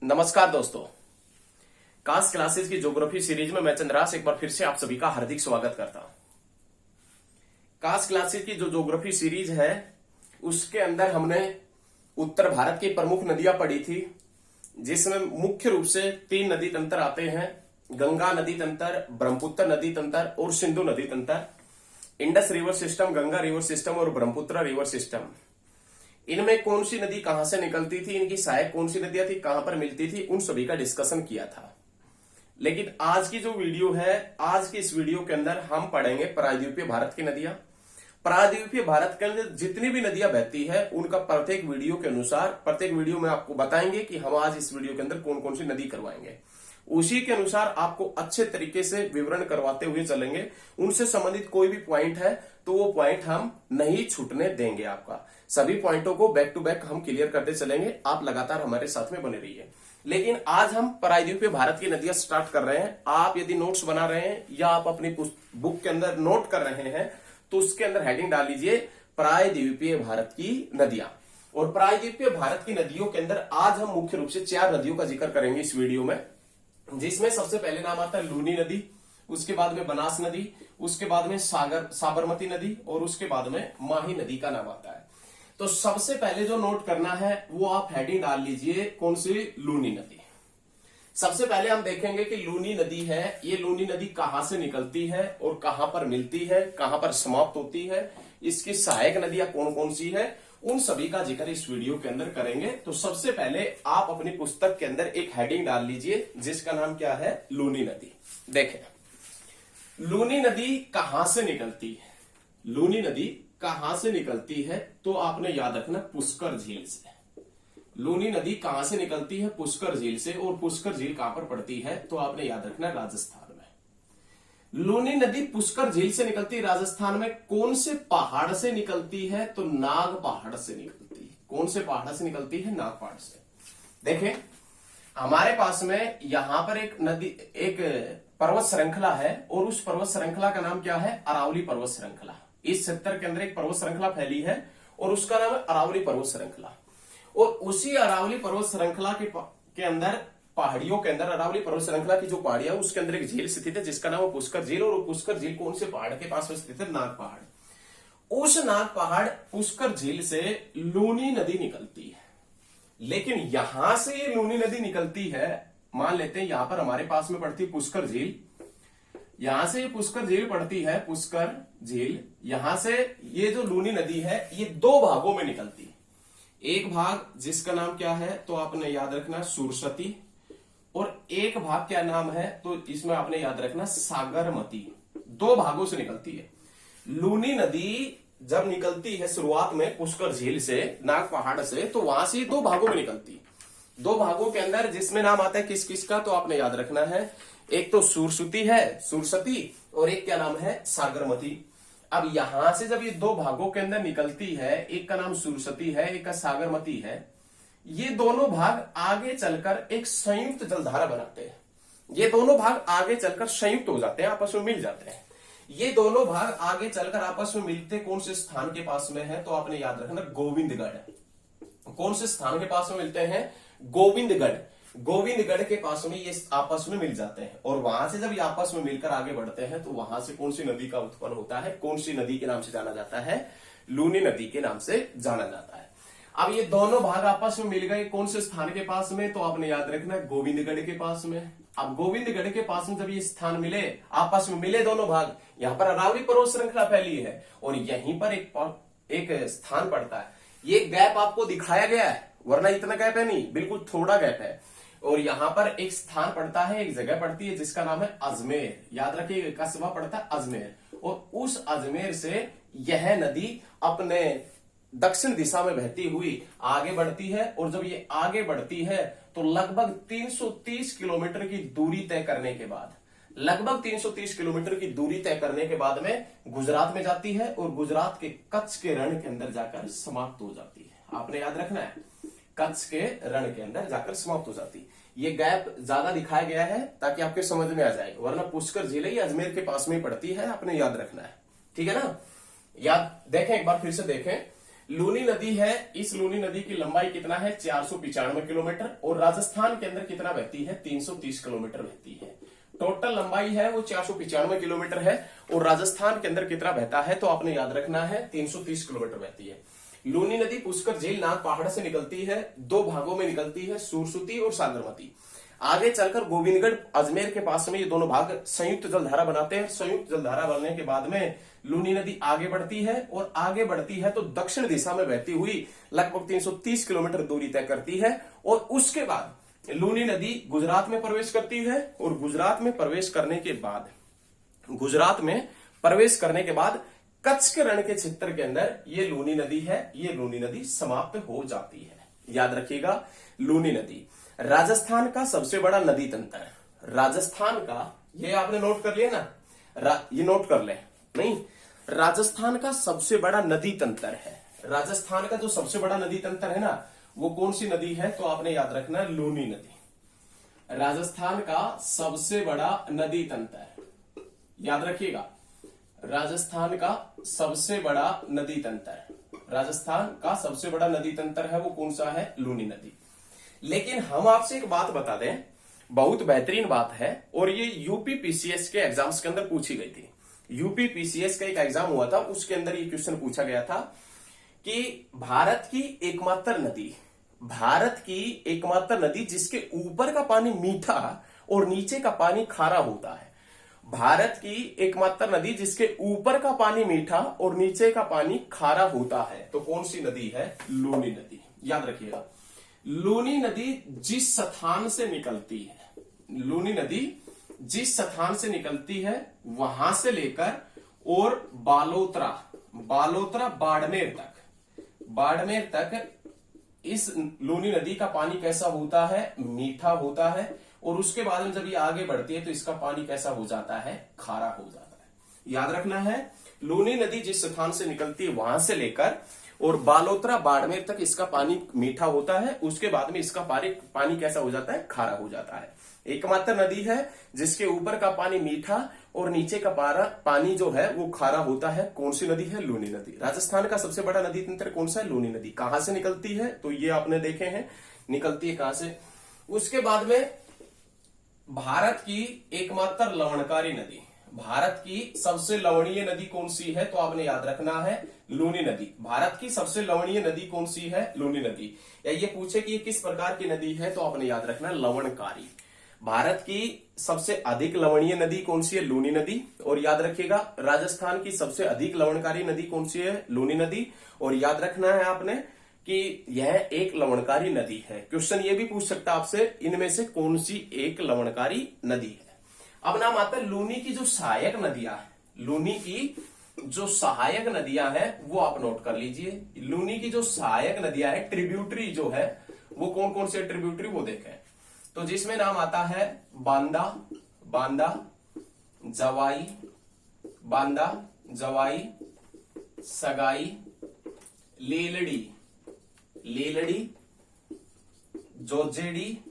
नमस्कार दोस्तों, cast classes की ज्योग्राफी सीरीज में मैं चंद्रास एक बार फिर से आप सभी का हार्दिक स्वागत करता हूं। कास्ट क्लासेस की जो ज्योग्राफी सीरीज है उसके अंदर हमने उत्तर भारत की प्रमुख नदियां पढ़ी थी, जिसमें मुख्य रूप से 3 नदी तंत्र आते हैं: गंगा नदी तंत्र, ब्रह्मपुत्र नदी तंत्र और सिंधु नदी तंत्र। Indus river system, Ganga river system और ब्रह्मपुत्र रिवर सिस्टम, इनमें कौन सी नदी कहां से निकलती थी, इनकी सहायक कौन सी नदियां थी, कहां पर मिलती थी, उन सभी का डिस्कशन किया था। लेकिन आज की जो वीडियो है, आज की इस वीडियो के अंदर हम पढ़ेंगे प्रायद्वीपीय भारत की नदियां। प्रायद्वीपीय भारत के अंदर जितनी भी नदियां बहती है उनका प्रत्येक वीडियो के अनुसार, प्रत्येक वीडियो में आपको बताएंगे कि हम आज इस वीडियो के अंदर कौन कौन सी नदी करवाएंगे। उसी के अनुसार आपको अच्छे तरीके से विवरण करवाते हुए चलेंगे। उनसे संबंधित कोई भी पॉइंट है तो वो पॉइंट हम नहीं छूटने देंगे। आपका सभी पॉइंटों को बैक टू बैक हम क्लियर करते चलेंगे। आप लगातार हमारे साथ में बने रहिए। लेकिन आज हम प्रायद्वीपीय भारत की नदियां स्टार्ट कर रहे हैं। आप यदि नोट्स बना रहे हैं या आप अपनी बुक के अंदर नोट कर रहे हैं तो उसके अंदर हेडिंग डाल लीजिए प्रायद्वीपीय भारत की नदियां। और प्रायद्वीपीय भारत की नदियों के अंदर आज हम मुख्य रूप से 4 नदियों का जिक्र करेंगे इस वीडियो में, जिसमें सबसे पहले नाम आता है लूनी नदी, उसके बाद में बनास नदी, उसके बाद में साबरमती नदी और उसके बाद में माही नदी का नाम आता है। तो सबसे पहले जो नोट करना है वो आप हेडिंग डाल लीजिए, कौन सी? लूनी नदी। सबसे पहले हम देखेंगे कि लूनी नदी है, ये लूनी नदी कहां से निकलती है और कहां पर मिलती है, कहां पर समाप्त होती है, इसकी सहायक नदियां कौन कौन सी है, उन सभी का जिक्र इस वीडियो के अंदर करेंगे। तो सबसे पहले आप अपनी पुस्तक के अंदर एक हेडिंग डाल लीजिए जिसका नाम क्या है? लूनी नदी। देखें, लूनी नदी कहां से निकलती है? लूनी नदी कहां से निकलती है तो आपने याद रखना पुष्कर झील से। लूनी नदी कहां से निकलती है? पुष्कर झील से। और पुष्कर झील कहां पर पड़ती है तो आपने याद रखना राजस्थान में। लूनी नदी पुष्कर झील से निकलती है राजस्थान में। कौन से पहाड़ से निकलती है तो नाग पहाड़ से निकलती है। कौन से पहाड़ से निकलती है? नाग पहाड़ से। देखें, हमारे पास में यहां पर एक नदी, एक पर्वत श्रृंखला है और उस पर्वत श्रृंखला का नाम क्या है? अरावली पर्वत श्रृंखला। इस क्षेत्र के अंदर एक पर्वत श्रृंखला फैली है और उसका नाम है अरावली पर्वत श्रृंखला। और उसी अरावली पर्वत श्रृंखला के अंदर, पहाड़ियों के अंदर, अरावली पर्वत श्रृंखला की जो पहाड़ियां उसके अंदर एक झील स्थित है जिसका नाम है पुष्कर झील। और पुष्कर झील कौन से पहाड़ के पास में स्थित है? नाग पहाड़। उस नाग पहाड़ पुष्कर झील से लूनी नदी निकलती है। लेकिन यहां से ये लूनी नदी निकलती है, मान लेते हैं यहां पर हमारे पास में पड़ती है पुष्कर झील, यहां से ये पुष्कर झील पड़ती है, पुष्कर झील। यहां से ये जो लूनी नदी है ये 2 भागों में निकलती है। एक भाग जिसका नाम क्या है तो आपने याद रखना सुरसती, और एक भाग क्या नाम है तो इसमें आपने याद रखना सागरमती। 2 भागों से निकलती है लूनी नदी। जब निकलती है शुरुआत में पुष्कर झील से, नाग पहाड़ से, तो वहां से 2 भागों में निकलती है। 2 भागों के अंदर जिसमें नाम आता है किस किस का तो आपने याद रखना है, एक तो सुरसती है, सुरसती, और एक क्या नाम है? सागरमती। अब यहां से जब ये 2 भागों के अंदर निकलती है, एक का नाम सुरसती है, एक का सागरमती है, ये दोनों भाग आगे चलकर एक संयुक्त जलधारा बनाते हैं। ये दोनों भाग आगे चलकर संयुक्त हो जाते हैं, आपस में मिल जाते हैं। ये दोनों भाग आगे चलकर आपस में मिलते कौन से स्थान के पास में है तो आपने याद रखना गोविंदगढ़। कौन से स्थान के पास में मिलते हैं? गोविंदगढ़। गोविंदगढ़ के पास में ये आपस में मिल जाते हैं। और वहां से जब ये आपस में मिलकर आगे बढ़ते हैं तो वहां से कौन सी नदी का उत्पन्न होता है? कौन सी नदी के नाम से जाना जाता है? लूनी नदी के नाम से जाना जाता है। अब ये दोनों भाग आपस में मिल गए कौन से स्थान के पास में तो आपने याद रखना है गोविंदगढ़ के पास में। अब गोविंदगढ़ के पास में जब ये स्थान मिले, आपस में मिले दोनों भाग, यहां पर अरावली पर्वत श्रृंखला फैली है और यहीं पर एक स्थान पड़ता है। ये गैप आपको दिखाया गया है, वरना इतना गैप है नहीं, बिल्कुल थोड़ा गैप है। और यहां पर एक स्थान पड़ता है, एक जगह पड़ती है जिसका नाम है अजमेर। याद रखिए, कस्बा पड़ता है अजमेर। और उस अजमेर से यह नदी अपने दक्षिण दिशा में बहती हुई आगे बढ़ती है। और जब ये आगे बढ़ती है तो लगभग 330 किलोमीटर की दूरी तय करने के बाद, लगभग 330 किलोमीटर की दूरी तय करने के बाद में गुजरात में जाती है और गुजरात के कच्छ के रण के अंदर जाकर समाप्त हो जाती है। आपने याद रखना है, कच्छ के रण के अंदर जाकर समाप्त हो जाती है। ये गैप ज्यादा दिखाया गया है ताकि आपके समझ में आ जाए, वरना पुष्कर झील ही अजमेर के पास में पड़ती है, आपने याद रखना है। ठीक है ना? याद देखें, एक बार फिर से देखें। लूनी नदी है, इस लूनी नदी की लंबाई कितना है 495 किलोमीटर और राजस्थान के अंदर कितना बहती है 330 किलोमीटर बहती है। टोटल लंबाई है वो 495 किलोमीटर है और राजस्थान के अंदर कितना बहता है तो आपने याद रखना है 330 किलोमीटर बहती है। लूनी नदी पुष्कर झील नाग पहाड़ से निकलती है, दो भागों में निकलती है, सुरसुती और सागरमती। आगे चलकर गोविंदगढ़ अजमेर के पास में ये दोनों भाग संयुक्त जलधारा बनाते हैं। संयुक्त जलधारा बनने के बाद में लूनी नदी आगे बढ़ती है और आगे बढ़ती है तो दक्षिण दिशा में बहती हुई लगभग 330 किलोमीटर दूरी तय करती है और उसके बाद लूनी नदी गुजरात में प्रवेश करती है और गुजरात में प्रवेश करने के बाद कच्छ के रण के क्षेत्र के अंदर ये लूनी नदी है, ये लूनी नदी समाप्त हो जाती है। याद रखिएगा लूनी नदी राजस्थान का सबसे बड़ा नदी तंत्र, राजस्थान का, ये आपने नोट कर लिया ना, ये नोट कर ले, नहीं, राजस्थान का सबसे बड़ा नदी तंत्र है। राजस्थान का जो सबसे बड़ा नदी तंत्र है ना वो कौन सी नदी है तो आपने याद रखना है लूनी नदी। राजस्थान का सबसे बड़ा नदी तंत्र, याद रखिएगा, राजस्थान का सबसे बड़ा नदी तंत्र, राजस्थान का सबसे बड़ा नदी तंत्र है वो कौन सा है लूनी नदी। लेकिन हम आपसे एक बात बता दें, बहुत बेहतरीन बात है और ये यूपी पीसीएस के एग्जाम्स के अंदर पूछी गई थी। यूपी पीसीएस का एक एग्जाम हुआ था, उसके अंदर ये क्वेश्चन पूछा गया था कि भारत की एकमात्र नदी जिसके ऊपर का पानी मीठा और नीचे का पानी खारा होता है। भारत की एकमात्र नदी जिसके ऊपर का पानी मीठा और नीचे का पानी खारा होता है तो कौन सी नदी है लूनी नदी। याद रखिएगा लूनी नदी जिस स्थान से निकलती है, लूनी नदी जिस स्थान से निकलती है वहां से लेकर और बालोतरा बाड़मेर तक इस लूनी नदी का पानी कैसा होता है मीठा होता है और उसके बाद में जब ये आगे बढ़ती है तो इसका पानी कैसा हो जाता है खारा हो जाता है। याद रखना है लूनी नदी जिस स्थान से निकलती है वहां से लेकर और बालोतरा बाड़मेर तक इसका पानी मीठा होता है, उसके बाद में इसका पानी कैसा हो जाता है खारा हो जाता है। एकमात्र नदी है जिसके ऊपर का पानी मीठा और नीचे का पानी जो है वो खारा होता है। कौन सी नदी है लूनी नदी। राजस्थान का सबसे बड़ा नदी तंत्र कौन सा है लूनी नदी। कहां से निकलती है तो ये आपने देखे हैं निकलती है कहां से। उसके बाद में भारत की एकमात्र लवणकारी नदी, भारत की सबसे लवणीय नदी कौन सी है तो आपने याद रखना है लूनी नदी। भारत की सबसे लवणीय नदी कौन सी है लूनी नदी। या ये पूछे कि ये किस प्रकार की नदी है तो आपने याद रखना लवणकारी। भारत की सबसे अधिक लवणीय नदी कौन सी है लूनी नदी। और याद रखिएगा राजस्थान की सबसे अधिक लवणकारी नदी कौन सी है लूनी नदी। और याद रखना है आपने कि यह एक लवणकारी नदी है। क्वेश्चन ये भी पूछ सकता है आपसे इनमें से कौन सी एक लवणकारी नदी है। अब नाम आता है लूनी की जो सहायक नदियां है, लूनी की जो सहायक नदियां हैं वो आप नोट कर लीजिए। लूनी की जो सहायक नदियां है ट्रिब्यूटरी जो है वो कौन कौन से ट्रिब्यूटरी वो देखें तो जिसमें नाम आता है बांदा जवाई सगाई लीलड़ी जोजेड़ी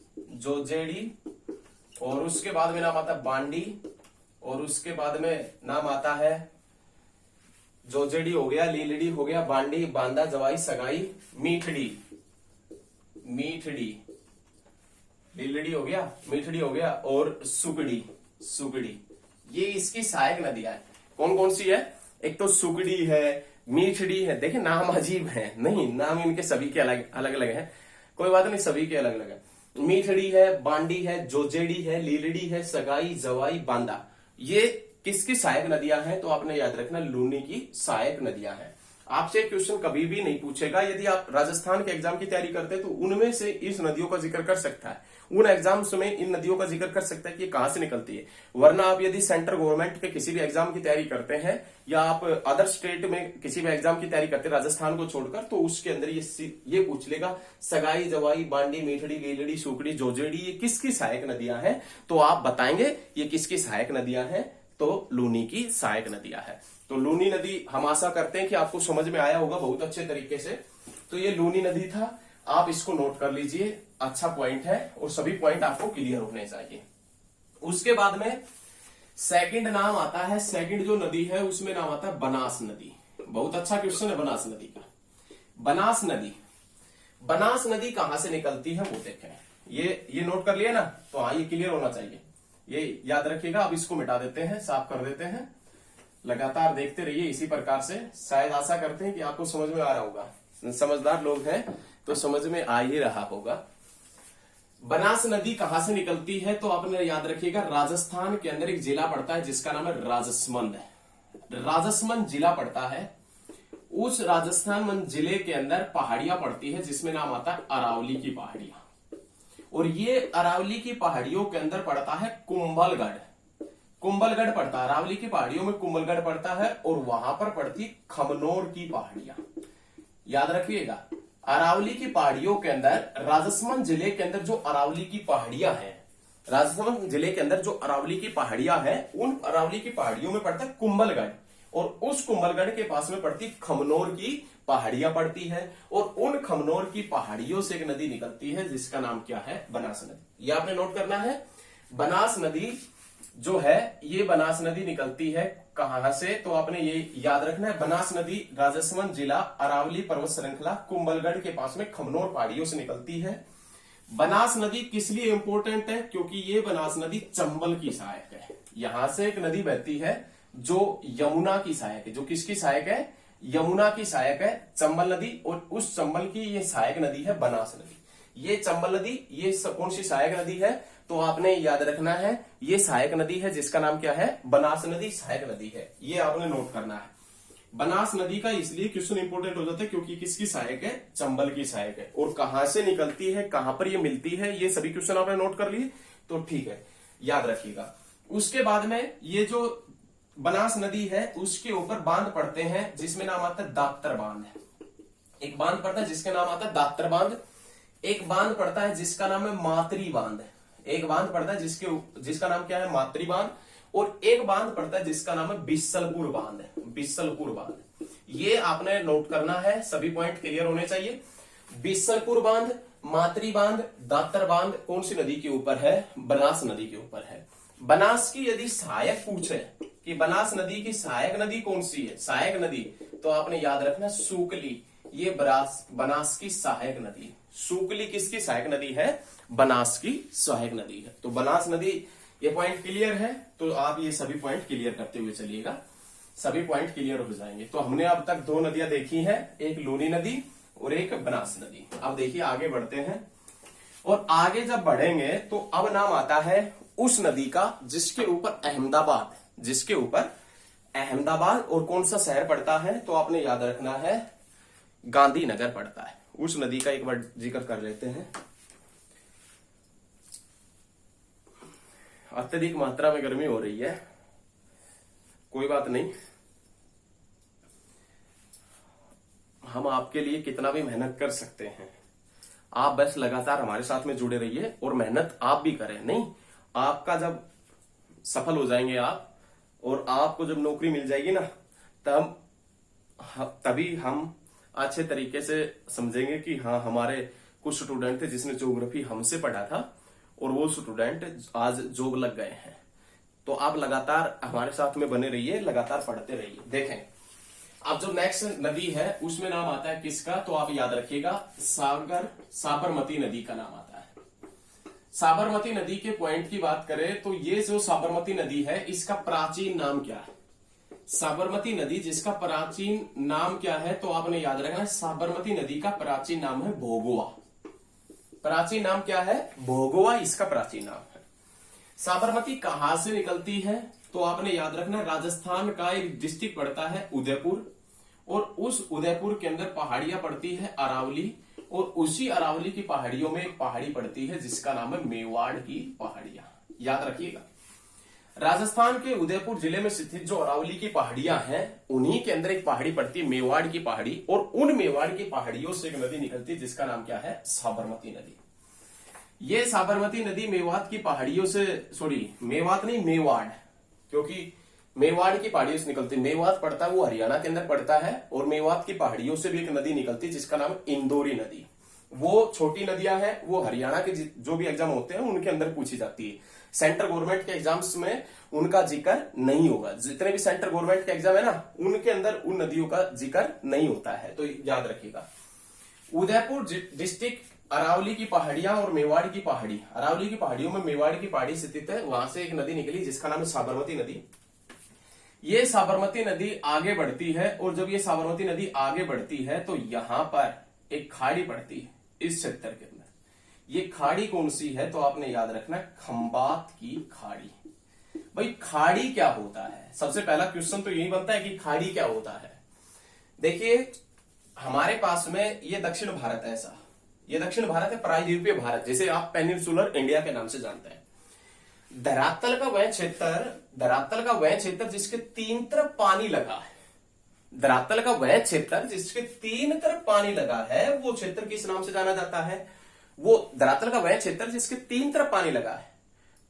और उसके बाद में नाम आता है बांडी और उसके बाद में नाम आता है जोजेड़ी हो गया, लीलड़ी हो गया, बांडी, बांदा, जवाई, सगाई, मीठड़ी लीलड़ी हो गया, मीठड़ी हो गया और सुगड़ी। ये इसकी सहायक नदियां है। कौन कौन सी है। एक तो सुगड़ी है, मीठड़ी है। देखिए नाम अजीब है, नहीं नाम इनके सभी के अलग अलग हैं, कोई बात नहीं, सभी के अलग अलग है। मीठड़ी है, बांडी है, जोजेड़ी है, लीलड़ी है, सगाई, जवाई, बांदा। ये किसकी सहायक नदियां हैं तो आपने याद रखना लूनी की सहायक नदियां हैं। आपसे क्वेश्चन कभी भी नहीं पूछेगा यदि आप राजस्थान के एग्जाम की तैयारी करते हैं तो उनमें से इस नदियों का जिक्र कर सकता है, उन एग्जाम्स में इन नदियों का जिक्र कर सकता है कि ये कहां से निकलती है। वरना आप यदि सेंट्रल गवर्नमेंट के किसी भी एग्जाम की तैयारी करते हैं या आप अदर स्टेट में किसी भी एग्जाम की तैयारी करते हैं राजस्थान को छोड़कर तो उसके अंदर ये पूछ लेगा सगाई, जवाई, बांडी, मीठड़ी, लीलड़ी, सुकड़ी, जोजेड़ी ये किसकी सहायक नदियां हैं तो आप बताएंगे ये किसकी सहायक नदियां हैं तो लूनी की सहायक नदियां हैं। तो लूनी नदी हम आशा करते हैं कि आपको समझ में आया होगा बहुत अच्छे तरीके से। तो ये लूनी नदी था, आप इसको नोट कर लीजिए, अच्छा पॉइंट है और सभी पॉइंट आपको क्लियर होने चाहिए। उसके बाद में सेकंड नाम आता है, सेकंड जो नदी है उसमें नाम आता है बनास नदी। बहुत अच्छा क्वेश्चन है बनास नदी का। बनास नदी, बनास नदी कहां से निकलती है वो देखें। ये नोट कर लिया ना, तो हाँ ये क्लियर होना चाहिए, ये याद रखिएगा। अब इसको मिटा देते हैं, साफ कर देते हैं। लगातार देखते रहिए इसी प्रकार से, शायद आशा करते हैं कि आपको समझ में आ रहा होगा। समझदार लोग हैं तो समझ में आ ही रहा होगा। बनास नदी कहां से निकलती है तो आपने याद रखिएगा, राजस्थान के अंदर एक जिला पड़ता है जिसका नाम है राजसमंद। राजसमंद जिला पड़ता है, उस राजस्थान जिले के अंदर पहाड़ियां पड़ती है जिसमें नाम आता है अरावली की पहाड़ियां। और ये अरावली की पहाड़ियों के अंदर पड़ता है कुंभलगढ़। कुंभलगढ़ पड़ता है, अरावली की पहाड़ियों में कुंभलगढ़ पड़ता है, और वहां पर पड़ती खमनोर की पहाड़ियां। याद रखिएगा, अरावली की पहाड़ियों के अंदर राजसमंद जिले के अंदर जो अरावली की पहाड़ियां हैं, राजसमंद जिले के अंदर जो अरावली की पहाड़ियां हैं, उन अरावली की पहाड़ियों में पड़ता है कुंभलगढ़, और उस कुंभलगढ़ के पास में पड़ती खमनोर की पहाड़ियां पड़ती है, और उन खमनोर की पहाड़ियों से एक नदी निकलती है जिसका नाम क्या है, बनास नदी। ये आपने नोट करना है। बनास नदी जो है, ये बनास नदी निकलती है कहां से, तो आपने ये याद रखना है। बनास नदी राजसमंद जिला, अरावली पर्वत श्रृंखला, कुंभलगढ़ के पास में खमनोर पहाड़ियों से निकलती है। बनास नदी किस लिए इंपॉर्टेंट है, क्योंकि ये बनास नदी चंबल की सहायक है। यहां से एक नदी बहती है जो यमुना की सहायक है। जो किसकी सहायक है, यमुना की सहायक है, चंबल नदी, और उस चंबल की ये सहायक नदी है बनास नदी। ये चंबल नदी, ये कौन सी सहायक नदी है, तो आपने याद रखना है, ये सहायक नदी है जिसका नाम क्या है, बनास नदी सहायक नदी है। ये आपने नोट करना है। बनास नदी का इसलिए क्वेश्चन इंपोर्टेंट हो जाता है क्योंकि किसकी सहायक है, चंबल की सहायक है। और कहां से निकलती है, कहां पर ये मिलती है, ये सभी क्वेश्चन आपने नोट कर लिए, तो ठीक है, याद रखिएगा। उसके बाद में ये जो बनास नदी है उसके ऊपर बांध पड़ते हैं जिसमें नाम आता है दातर बांध। एक बांध पड़ता है जिसका नाम आता है दातर बांध, एक बांध पड़ता है जिसका नाम है मातरी बांध, एक बांध पड़ता है जिसका नाम क्या है, मातरी बांध, और एक बांध पड़ता है जिसका नाम है बिस्सलपुर बांध। बिस्सलपुर बांध, ये आपने नोट करना है, सभी पॉइंट क्लियर होने चाहिए। बिस्सलपुर बांध, मातरी बांध, दातर बांध कौन सी नदी के ऊपर है, बनास नदी के ऊपर है। बनास की यदि सहायक पूछे कि बनास नदी की सहायक नदी कौन सी है, सहायक नदी, तो आपने याद रखना सूकली, ये बनास की सहायक नदी। सूकली किसकी सहायक नदी है, बनास की सहायक नदी है। तो बनास नदी, ये पॉइंट क्लियर है, तो आप ये सभी पॉइंट क्लियर करते हुए चलिएगा, सभी पॉइंट क्लियर हो जाएंगे। तो हमने अब तक दो नदियां देखी हैं, एक लूनी नदी और एक बनास नदी। अब देखिए आगे बढ़ते हैं, और आगे जब बढ़ेंगे तो अब नाम आता है उस नदी का जिसके ऊपर अहमदाबाद, जिसके ऊपर अहमदाबाद और कौन सा शहर पड़ता है, तो आपने याद रखना है गांधीनगर पड़ता है। उस नदी का एक बार जिक्र कर लेते हैं। अत्यधिक मात्रा में गर्मी हो रही है, कोई बात नहीं, हम आपके लिए कितना भी मेहनत कर सकते हैं। आप बस लगातार हमारे साथ में जुड़े रहिए और मेहनत आप भी करें। नहीं, आपका जब सफल हो जाएंगे आप, और आपको जब नौकरी मिल जाएगी ना, तभी हम अच्छे तरीके से समझेंगे कि हाँ, हमारे कुछ स्टूडेंट थे जिसने ज्योग्राफी हमसे पढ़ा था और वो स्टूडेंट आज जॉब लग गए हैं। तो आप लगातार हमारे साथ में बने रहिए, लगातार पढ़ते रहिए। देखें, अब जो नेक्स्ट नदी है उसमें नाम आता है किसका, तो आप याद रखिएगा, साबरमती नदी का नाम आता है। साबरमती नदी के पॉइंट की बात करें तो ये जो साबरमती नदी है इसका प्राचीन नाम क्या है, साबरमती नदी जिसका प्राचीन नाम क्या है, तो आपने याद रखना है साबरमती नदी का प्राचीन नाम है भोगोवा। प्राचीन नाम क्या है, भोगोवा इसका प्राचीन नाम है। साबरमती कहां से निकलती है, तो आपने याद रखना राजस्थान का एक डिस्ट्रिक्ट पड़ता है उदयपुर, और उस उदयपुर के अंदर पहाड़ियां पड़ती है अरावली, और उसी अरावली की पहाड़ियों में एक पहाड़ी पड़ती है जिसका नाम है मेवाड़ की पहाड़ियां। याद रखिएगा, राजस्थान के उदयपुर जिले में स्थित जो अरावली की पहाड़ियां हैं उन्हीं के अंदर एक पहाड़ी पड़ती है मेवाड़ की पहाड़ी, और उन मेवाड़ की पहाड़ियों से एक नदी निकलती है जिसका नाम क्या है, साबरमती नदी। ये साबरमती नदी मेवात की पहाड़ियों से, मेवात नहीं, मेवाड़, क्योंकि मेवाड़ की पहाड़ियों से निकलती, मेवात पड़ता है वो हरियाणा के अंदर पड़ता है, और मेवात की पहाड़ियों से भी एक नदी निकलती है जिसका नाम है इंदौरी नदी। वो छोटी नदियां हैं, वो हरियाणा के जो भी एग्जाम होते हैं उनके अंदर पूछी जाती है। सेंट्रल गवर्नमेंट के एग्जाम्स में उनका जिक्र नहीं होगा, जितने भी सेंट्रल गवर्नमेंट के एग्जाम है ना, उनके अंदर उन नदियों का जिक्र नहीं होता है, तो याद रखिएगा। उदयपुर डिस्ट्रिक्ट अरावली की पहाड़ियां और मेवाड़ की पहाड़ी, अरावली की पहाड़ियों में मेवाड़ की पहाड़ी स्थित है, वहां से एक नदी निकली जिसका नाम है साबरमती नदी। ये साबरमती नदी आगे बढ़ती है और जब ये साबरमती नदी आगे बढ़ती है तो यहां पर एक खाड़ी पड़ती है इस क्षेत्र के अंदर। ये खाड़ी कौन सी है तो आपने याद रखना है, खंबात की खाड़ी। भाई खाड़ी क्या होता है, सबसे पहला क्वेश्चन तो यही बनता है कि खाड़ी क्या होता है। देखिए हमारे पास में ये दक्षिण भारत है, ऐसा ये दक्षिण भारत है, प्रायद्वीपीय भारत, जैसे आप पेनिनसुलर इंडिया के नाम से जानते हैं। धरातल का वह क्षेत्र जिसके तीन तरफ पानी लगा है, धरातल का वह क्षेत्र जिसके तीन तरफ पानी लगा है, वो क्षेत्र किस नाम से जाना जाता है, वो धरातल का वह क्षेत्र जिसके तीन तरफ पानी लगा है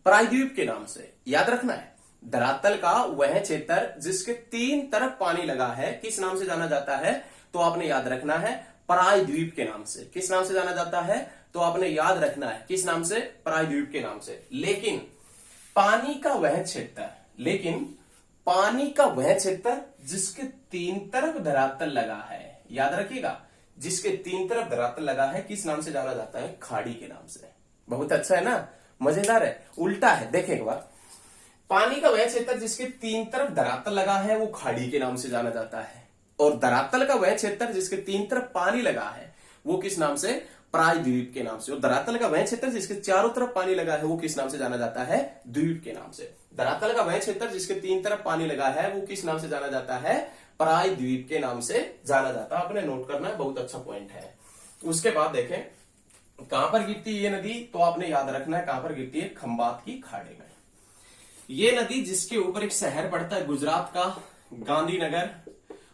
प्रायद्वीप के नाम से, याद रखना है। धरातल का वह क्षेत्र जिसके तीन तरफ पानी लगा है किस नाम से जाना जाता है तो आपने याद रखना है प्रायद्वीप के नाम से। किस नाम से जाना जाता है तो आपने याद रखना है किस नाम से, प्रायद्वीप के नाम से। लेकिन पानी का वह क्षेत्र जिसके तीन तरफ धरातल लगा है, याद रखिएगा, जिसके तीन तरफ धरातल लगा है किस नाम से जाना जाता है, खाड़ी के नाम से। बहुत अच्छा है ना, मजेदार है। उल्टा है, देखें एक बार, पानी का वह क्षेत्र जिसके तीन तरफ धरातल लगा है वो खाड़ी के नाम से जाना जाता है, और धरातल का वह क्षेत्र जिसके तीन तरफ पानी लगा है वो किस नाम से, प्रायद्वीप के नाम से। और धरातल का वह क्षेत्र जिसके चारों तरफ पानी लगा है वो किस नाम से जाना जाता है, द्वीप के नाम से। धरातल का वह क्षेत्र जिसके तीन तरफ पानी लगा है वो किस नाम से जाना जाता है, प्रायद्वीप के नाम से जाना जाता है। आपने नोट करना है, बहुत अच्छा पॉइंट है। उसके बाद देखें कहां पर गिरती है ये नदी तो आपने याद रखना है कहां पर गिरती है, खंबात की खाड़ी में। ये नदी जिसके ऊपर एक शहर पड़ता है गुजरात का, गांधीनगर,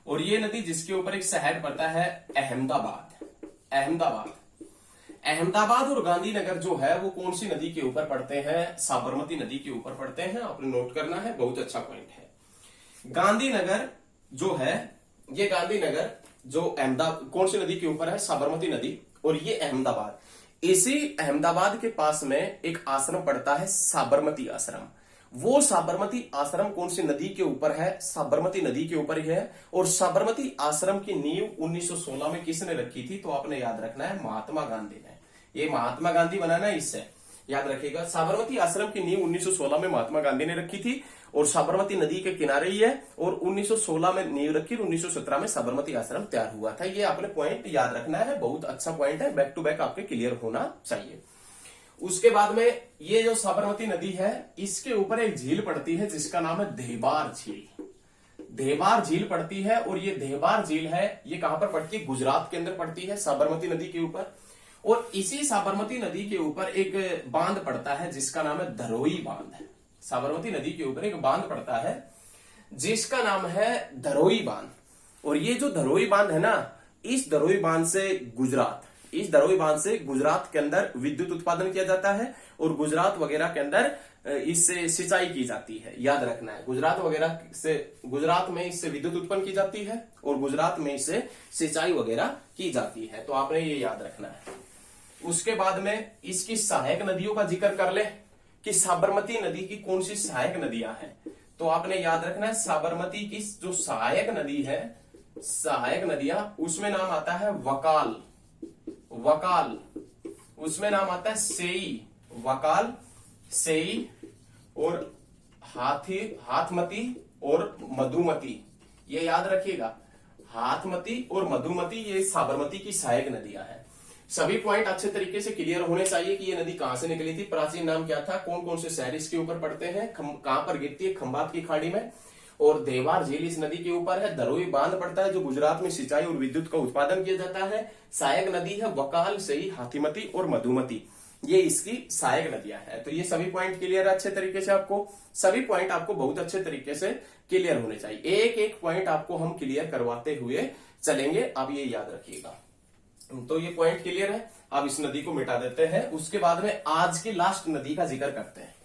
और ये नदी जिसके ऊपर एक शहर पड़ता है अहमदाबाद और गांधीनगर जो है वो कौन सी नदी के ऊपर पड़ते हैं, साबरमती नदी के ऊपर पड़ते हैं। आपने नोट करना है, बहुत अच्छा पॉइंट है। गांधीनगर जो है, ये गांधीनगर जो अहमदाबाद कौन सी नदी के ऊपर है, साबरमती नदी, और ये अहमदाबाद। इसी अहमदाबाद के पास में एक आश्रम पड़ता है साबरमती आश्रम। वो साबरमती आश्रम कौन सी नदी के ऊपर है, साबरमती नदी के ऊपर ही है। और साबरमती आश्रम की नींव 1916 में किसने रखी थी तो आपने याद रखना है, महात्मा गांधी ने। ये महात्मा गांधी बनाना है, इससे याद रखिएगा। साबरमती आश्रम की नींव 1916 में महात्मा गांधी ने रखी थी और साबरमती नदी के किनारे ही है, और 1916 में नींव रखी, 1917 में साबरमती आश्रम तैयार हुआ था। ये आपने पॉइंट याद रखना है, बहुत अच्छा पॉइंट है, बैक टू बैक आपके क्लियर होना चाहिए। उसके बाद में ये जो साबरमती नदी है इसके ऊपर एक झील पड़ती है जिसका नाम है देबार झील। देबार झील पड़ती है, और ये देबार झील है ये कहां पर पड़ती है, गुजरात के अंदर पड़ती है, साबरमती नदी के ऊपर। और इसी साबरमती नदी के ऊपर एक बांध पड़ता है जिसका नाम है धरोई बांध। साबरमती नदी के ऊपर एक बांध पड़ता है जिसका नाम है धरोई बांध। और ये जो धरोई बांध है ना, इस धरोई बांध से गुजरात के अंदर विद्युत उत्पादन किया जाता है, और गुजरात वगैरह के अंदर इससे सिंचाई की जाती है। याद रखना है, गुजरात में इससे विद्युत उत्पन्न की जाती है और गुजरात में इससे सिंचाई वगैरह की जाती है, तो आपने ये याद रखना है। उसके बाद में इसकी सहायक नदियों का जिक्र कर ले कि साबरमती नदी की कौन सी सहायक नदियां हैं, तो आपने याद रखना है साबरमती की जो सहायक नदी है, सहायक नदियां, उसमें नाम आता है वकाल, उसमें नाम आता है सेई, वकाल, सेई और हाथमती और मधुमती। ये याद रखिएगा, हाथमती और मधुमती ये साबरमती की सहायक नदियां हैं। सभी पॉइंट अच्छे तरीके से क्लियर होने चाहिए कि ये नदी कहां से निकली थी, प्राचीन नाम क्या था, कौन कौन से शहर इसके ऊपर पड़ते हैं, कहां पर गिरती है, खंबात की खाड़ी में, और देवार झील इस नदी के ऊपर है। धरोई बांध पड़ता है जो गुजरात में सिंचाई और विद्युत का उत्पादन किया जाता है। सहायक नदी है वकाल, सई, हाथीमती और मधुमती, ये इसकी सहायक नदियां हैं। तो ये सभी पॉइंट क्लियर है अच्छे तरीके से, आपको सभी पॉइंट आपको बहुत अच्छे तरीके से क्लियर होने चाहिए। एक एक पॉइंट आपको हम क्लियर करवाते हुए चलेंगे, आप ये याद रखिएगा। तो ये पॉइंट क्लियर है, अब इस नदी को मिटा देते हैं। उसके बाद में आज की लास्ट नदी का जिक्र करते हैं।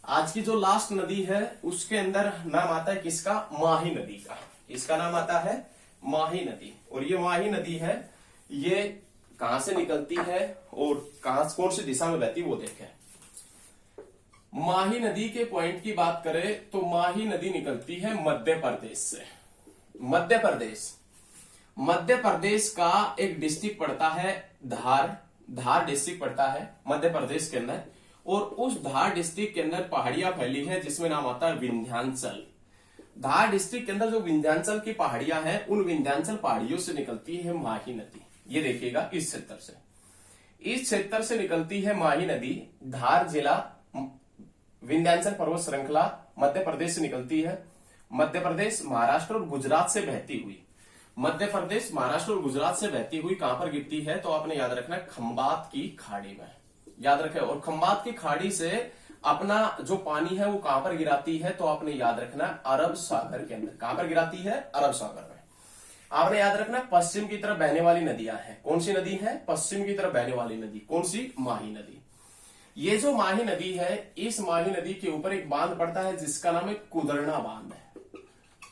आज की जो लास्ट नदी है उसके अंदर नाम आता है किसका, माही नदी का। इसका नाम आता है माही नदी। और ये माही नदी है, ये कहां से निकलती है और कौन सी दिशा में बहती है वो देखें। माही नदी के पॉइंट की बात करें तो माही नदी निकलती है मध्य प्रदेश से। मध्य प्रदेश, मध्य प्रदेश का एक डिस्ट्रिक्ट पड़ता है धार डिस्ट्रिक्ट पड़ता है मध्य प्रदेश के अंदर, और उस धार डिस्ट्रिक्ट के अंदर पहाड़ियां फैली है जिसमें नाम आता है विंध्याचल। धार डिस्ट्रिक्ट के अंदर जो विंध्याचल की पहाड़ियां हैं, उन विंध्याचल पहाड़ियों से निकलती है माही नदी। ये देखिएगा इस क्षेत्र से निकलती है माही नदी। धार जिला विंध्याचल पर्वत श्रृंखला मध्य प्रदेश से निकलती है। मध्य प्रदेश, महाराष्ट्र और गुजरात से बहती हुई, मध्य प्रदेश, महाराष्ट्र और गुजरात से बहती हुई कहां पर गिरती है? तो आपने याद रखना है खंबात की खाड़ी में, याद रखें। और खंबात की खाड़ी से अपना जो पानी है वो कहां पर गिराती है? तो आपने याद रखना अरब सागर के अंदर। कहां पर गिराती है? अरब सागर में। आपने याद रखना पश्चिम की तरफ बहने वाली नदियां हैं। कौन सी नदी है? पश्चिम की तरफ बहने वाली नदी। कौन सी? माही नदी। ये जो माही नदी है, इस माही नदी के ऊपर एक बांध पड़ता है जिसका नाम है कुदरना बांध है।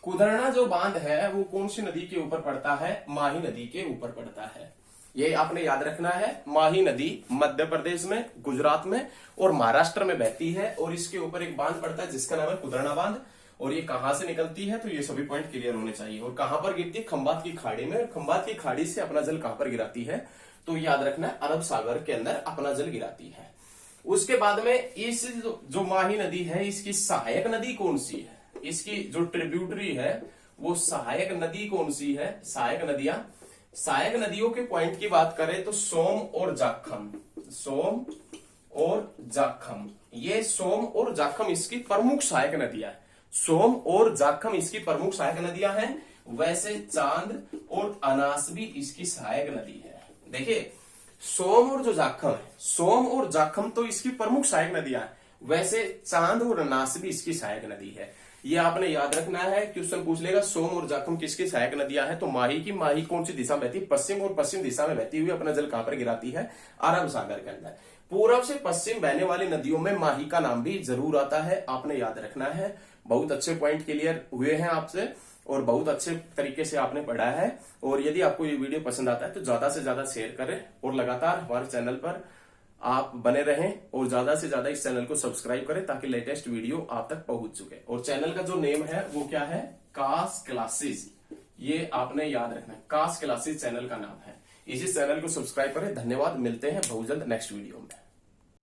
कुदरना जो बांध है वो कौन सी नदी के ऊपर पड़ता है? माही नदी के ऊपर पड़ता है। ये आपने याद रखना है। माही नदी मध्य प्रदेश में, गुजरात में और महाराष्ट्र में बहती है, और इसके ऊपर एक बांध पड़ता है जिसका नाम है कुदरना बांध। और ये कहां से निकलती है? तो ये सभी पॉइंट क्लियर होने चाहिए। और कहां पर गिरती है? खंबात की खाड़ी में। खंबात की खाड़ी से अपना जल कहां पर गिराती है? तो याद रखना अरब सागर के अंदर अपना जल गिराती है। उसके बाद में इस जो माही नदी है, इसकी सहायक नदी कौन सी है? इसकी जो ट्रिब्यूटरी है वो सहायक नदी कौन सी है? सहायक नदियों के पॉइंट की बात करें तो सोम और जाखम, ये सोम और जाखम इसकी प्रमुख सहायक नदियां हैं। सोम और जाखम इसकी प्रमुख सहायक नदियां हैं। वैसे चांद और अनास भी इसकी सहायक नदी है। देखिए सोम और जो जाखम है, सोम और जाखम तो इसकी प्रमुख सहायक नदियां हैं। वैसे चांद और अनास भी इसकी सहायक नदी है। ये आपने याद रखना है। क्वेश्चन पूछ लेगा सोम और जाखम किसकी सहायक नदियां हैं? तो माही कौन सी दिशा में बहती है? पश्चिम, और पश्चिम दिशा में बहती हुई अपना जल कहां पर गिराती है? अरब सागर के अंदर। पूर्व से पश्चिम बहने वाली नदियों में माही का नाम भी जरूर आता है, आपने याद रखना है। बहुत अच्छे पॉइंट क्लियर हुए हैं आपसे और बहुत अच्छे तरीके से आपने पढ़ा है। और यदि आपको ये वीडियो पसंद आता है तो ज्यादा से ज्यादा शेयर करें और लगातार हमारे चैनल पर आप बने रहें और ज्यादा से ज्यादा इस चैनल को सब्सक्राइब करें ताकि लेटेस्ट वीडियो आप तक पहुंच चुके। और चैनल का जो नेम है वो क्या है? कास क्लासेस। ये आपने याद रखना है, कास क्लासेस चैनल का नाम है। इसी चैनल को सब्सक्राइब करें। धन्यवाद, मिलते हैं बहुत जल्द नेक्स्ट वीडियो में।